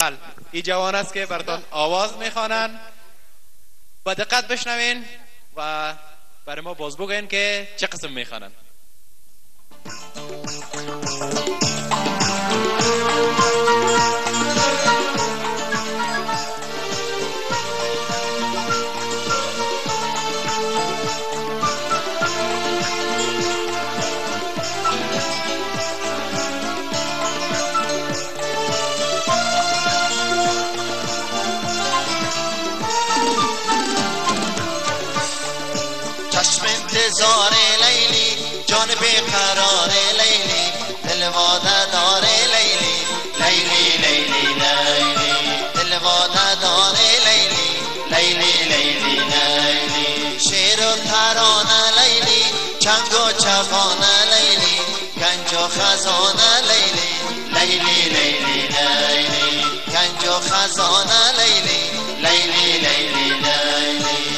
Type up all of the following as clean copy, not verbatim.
بله این جوان است که براتون آواز میخوانن. با دقت بشنوین و برای ما باز بگوین که چه قسم میخوانن. انتظار لیلی جان بیقرار لیلی دل واده دار لیلی لیلی لیلی لیلی دل واده دار لیلی لیلی لیلی لیلی شعر و ترانه لیلی چنگ و چغانه لیلی گنج و خزانه لیلی لیلی لیلی لیلی گنج و خزانه لیلی لیلی لیلی لیلی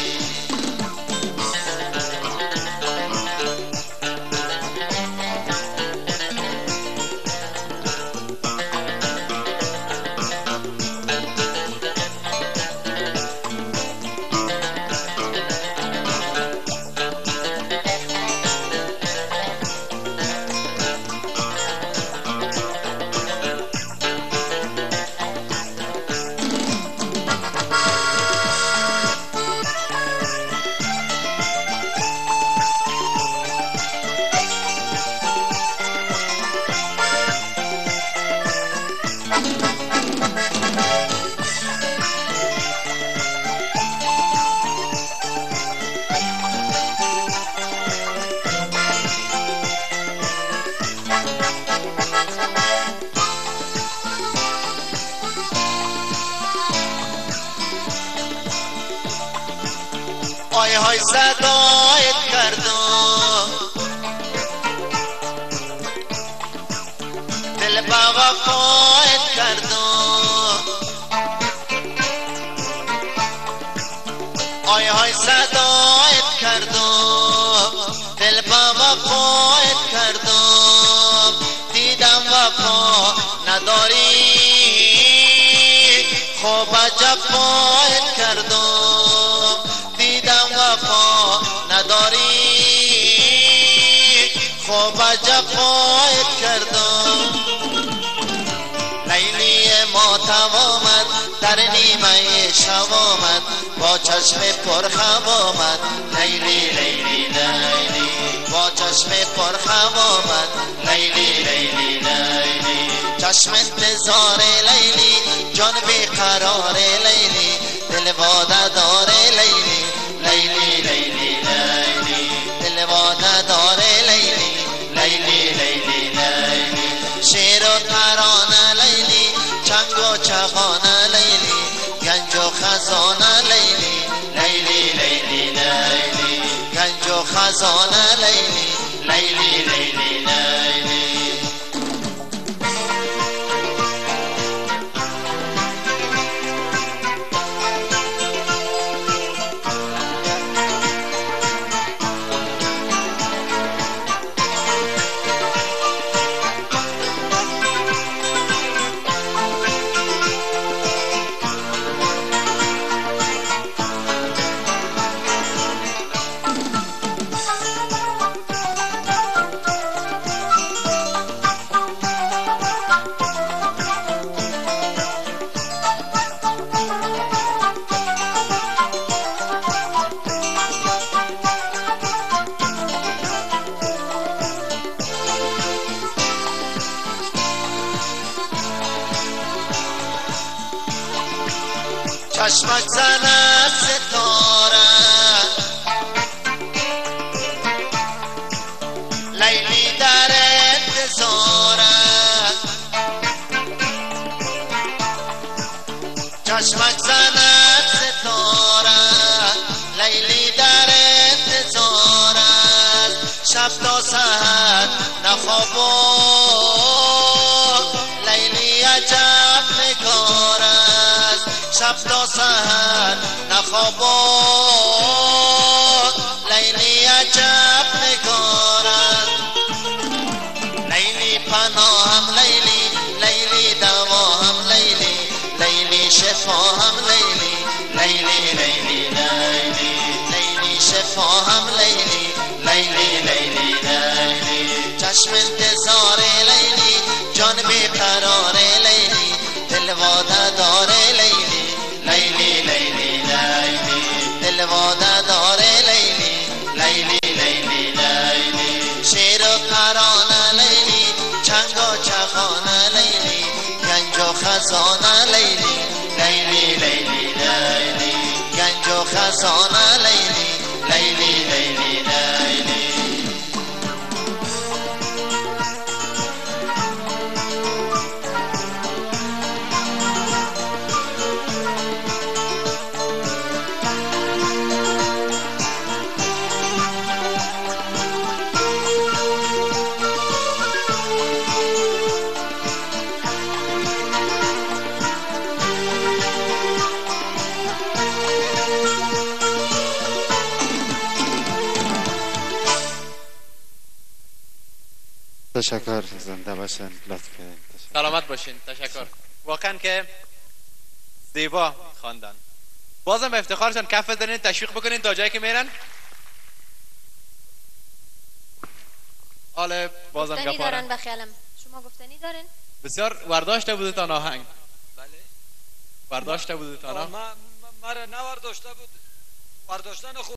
آی های صدایت کردم دل با وفایت کردم آی های صدایت کردم دل با وفایت کردم دیدم وفا نداری خوب جفایت کردم دیدم وفا نداری خوب جفایت کردم لیلی ما تمامد در نیمه شب آمد با چشم پرخم آمد لیلی لیلی لیلی با چشم پرخم آمد لیلی لیلی لیلی چشم انتظار لیلی جان بیقرار لیلی دل واده دار لیلی لیلی لیلی لیلی دل واده دار لیلی لیلی لیلی لیلی شعر و ترانه لیلی چنگ و چغانه لیلی گنج و خزانه لیلی لیلی لیلی لیلی گنج و خزانه لیلی لیلی لیلی لیلی چشمک زند ستاره لیلی در انتظاره چشمک زند ستاره لیلی در انتظاره شب تا سحر نخوابم لیلی عجب نگار است شب تا سحر نخوابم لیلی عجب نگار است لیلی پناهم لیلی لیلی دواهم لیلی لیلی شفاهم لیلی لیلی لیلی لیلی لیلی شفاهم لیلی لیلی لیلی لیلی چشم انتظار لیلی جان بیقرار لیلی دل واده دار لیلی لیلی لیلی لیلی دل واده دار لیلی لیلی لیلی لیلی شیر و ترانه لیلی چنگ و چخانه لیلی گنج و خزانه لیلی لیلی لیلی لیلی گنج و خزانه لیلی لیلی لیلی لیلی تشکر. زنده باشین. لطف کردین. سلامت باشین. تشکر. واقعا که زیبا خواندن. بازم به افتخارشان کف بزنین، تشویق بکنین تا جایی که میرن. حالا بازم گفتنی گپاره دارن بخیالم. شما گفتنی دارین؟ بسیار ورداشته بوده تا آهنگ. بله. ورداشته بوده تا مرا نورداشته بود. ورداشتن خوب